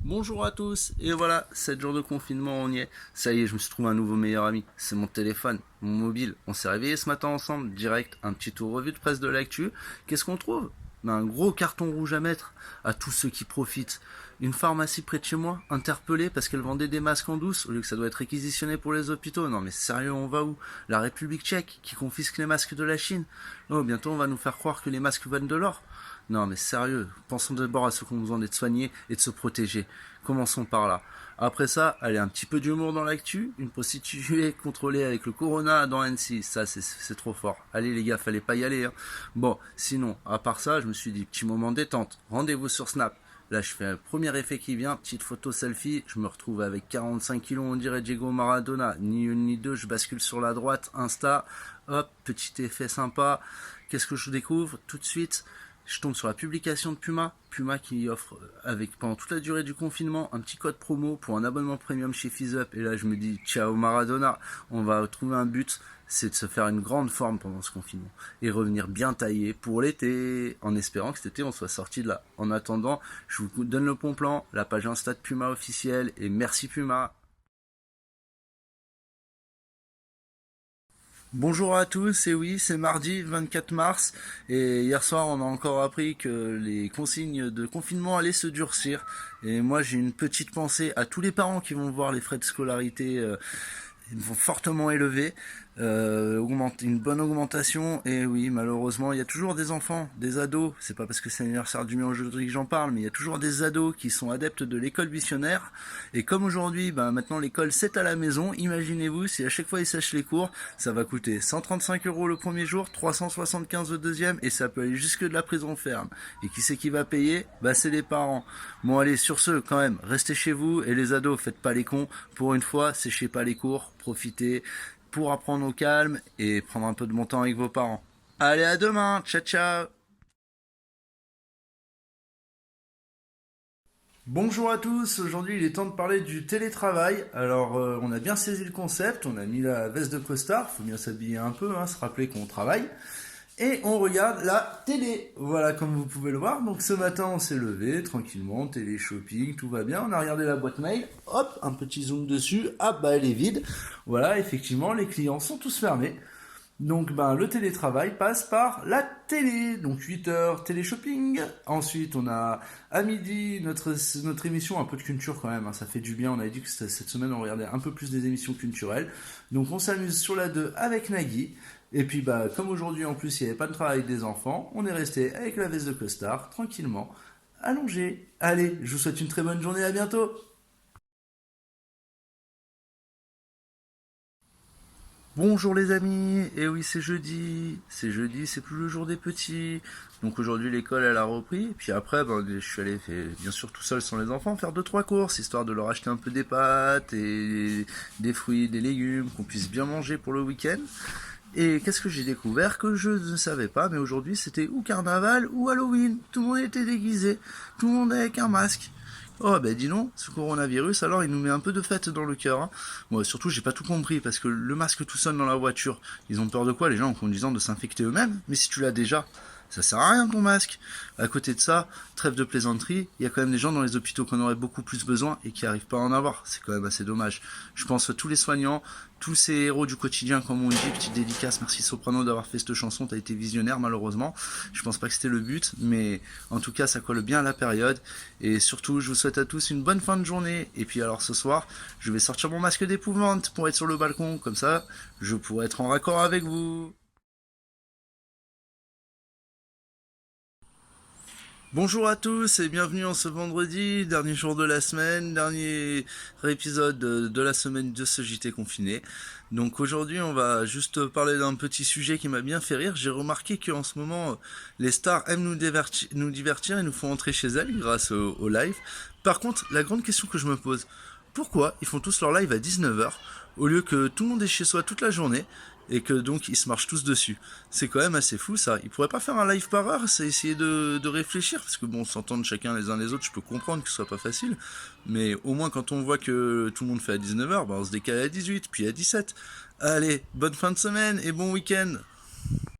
Bonjour à tous, et voilà, 7 jours de confinement, on y est. Ça y est, je me suis trouvé un nouveau meilleur ami. C'est mon téléphone, mon mobile. On s'est réveillé ce matin ensemble, direct, un petit tour revue de presse de l'actu. Qu'est-ce qu'on trouve? Un gros carton rouge à mettre à tous ceux qui profitent. Une pharmacie près de chez moi, interpellée parce qu'elle vendait des masques en douce, au lieu que ça doit être réquisitionné pour les hôpitaux. Non mais sérieux, on va où? La République tchèque, qui confisque les masques de la Chine. Oh, bientôt on va nous faire croire que les masques valent de l'or. Non mais sérieux, pensons d'abord à ceux qui ont besoin d'être soignés et de se protéger. Commençons par là. Après ça, allez, un petit peu d'humour dans l'actu. Une prostituée contrôlée avec le corona dans Annecy. Ça, c'est trop fort. Allez les gars, fallait pas y aller. Hein. Bon, sinon, à part ça, je me suis dit, petit moment détente. Rendez-vous sur Snap. Là, je fais un premier effet qui vient, petite photo selfie. Je me retrouve avec 45 kilos, on dirait Diego Maradona. Ni une ni deux, je bascule sur la droite, Insta. Hop, petit effet sympa. Qu'est-ce que je découvre tout de suite? Je tombe sur la publication de Puma qui offre avec pendant toute la durée du confinement un petit code promo pour un abonnement premium chez FizzUp. Et là je me dis ciao Maradona, on va trouver un but, c'est de se faire une grande forme pendant ce confinement et revenir bien taillé pour l'été, en espérant que cet été on soit sorti de là. En attendant, je vous donne le bon plan, la page Insta de Puma officielle, et merci Puma. Bonjour à tous, et oui, c'est mardi 24 mars, et hier soir on a encore appris que les consignes de confinement allaient se durcir, et moi j'ai une petite pensée à tous les parents qui vont voir les frais de scolarité vont fortement élevés, une bonne augmentation, et oui, malheureusement, il y a toujours des enfants, des ados, c'est pas parce que c'est l'anniversaire du mien aujourd'hui que j'en parle, mais il y a toujours des ados qui sont adeptes de l'école missionnaire, et comme aujourd'hui, maintenant l'école c'est à la maison, imaginez-vous, si à chaque fois ils sèchent les cours, ça va coûter 135 € le premier jour, 375 le deuxième, et ça peut aller jusque de la prison ferme. Et qui c'est qui va payer? C'est les parents. Bon allez, sur ce, quand même, restez chez vous, et les ados, faites pas les cons, pour une fois, séchez pas les cours, profitez pour apprendre au calme et prendre un peu de bon temps avec vos parents. Allez, à demain, ciao ciao. Bonjour à tous, aujourd'hui il est temps de parler du télétravail. Alors on a bien saisi le concept, on a mis la veste de costard, faut bien s'habiller un peu, se rappeler qu'on travaille. Et on regarde la télé. Voilà, comme vous pouvez le voir. Donc ce matin, on s'est levé tranquillement, télé shopping, tout va bien. On a regardé la boîte mail. Hop, un petit zoom dessus. Ah elle est vide. Voilà, effectivement, les clients sont tous fermés. Donc le télétravail passe par la télé. Donc 8 heures télé shopping. Ensuite, on a à midi notre émission, un peu de culture quand même. Ça fait du bien. On a dit que cette semaine, on regardait un peu plus des émissions culturelles. Donc on s'amuse sur la 2 avec Nagui. Et puis comme aujourd'hui en plus il n'y avait pas de travail des enfants, on est resté avec la veste de costard, tranquillement, allongé. Allez, je vous souhaite une très bonne journée, à bientôt. Bonjour les amis, et oui c'est jeudi, c'est plus le jour des petits. Donc aujourd'hui l'école elle a repris, puis après je suis allé bien sûr tout seul sans les enfants faire deux trois courses, histoire de leur acheter un peu des pâtes et des fruits, des légumes, qu'on puisse bien manger pour le week-end. Et qu'est-ce que j'ai découvert que je ne savais pas, mais aujourd'hui c'était ou carnaval ou Halloween. Tout le monde était déguisé, tout le monde avec un masque. Oh dis donc, ce coronavirus, alors il nous met un peu de fête dans le cœur. Hein. Moi surtout j'ai pas tout compris, parce que le masque tout seul dans la voiture, ils ont peur de quoi les gens en conduisant? De s'infecter eux-mêmes? Mais si tu l'as déjà, ça sert à rien ton masque. À côté de ça, trêve de plaisanterie, il y a quand même des gens dans les hôpitaux qu'on aurait beaucoup plus besoin et qui arrivent pas à en avoir. C'est quand même assez dommage. Je pense à tous les soignants, tous ces héros du quotidien, comme on dit, petite dédicace, merci Soprano d'avoir fait cette chanson, t'as été visionnaire malheureusement. Je pense pas que c'était le but, mais en tout cas ça colle bien à la période. Et surtout, je vous souhaite à tous une bonne fin de journée. Et puis alors ce soir, je vais sortir mon masque d'épouvante pour être sur le balcon, comme ça je pourrai être en raccord avec vous. Bonjour à tous et bienvenue en ce vendredi, dernier jour de la semaine, dernier épisode de la semaine de ce JT confiné. Donc aujourd'hui on va juste parler d'un petit sujet qui m'a bien fait rire. J'ai remarqué qu'en ce moment les stars aiment nous divertir et nous font entrer chez elles grâce au live. Par contre, la grande question que je me pose, pourquoi ils font tous leur live à 19 h au lieu que tout le monde est chez soi toute la journée et que donc ils se marchent tous dessus? C'est quand même assez fou ça. Ils pourraient pas faire un live par heure, c'est essayer de réfléchir, parce que bon, s'entendre chacun les uns les autres, je peux comprendre que ce soit pas facile, mais au moins quand on voit que tout le monde fait à 19 h, on se décale à 18, puis à 17. Allez, bonne fin de semaine et bon week-end.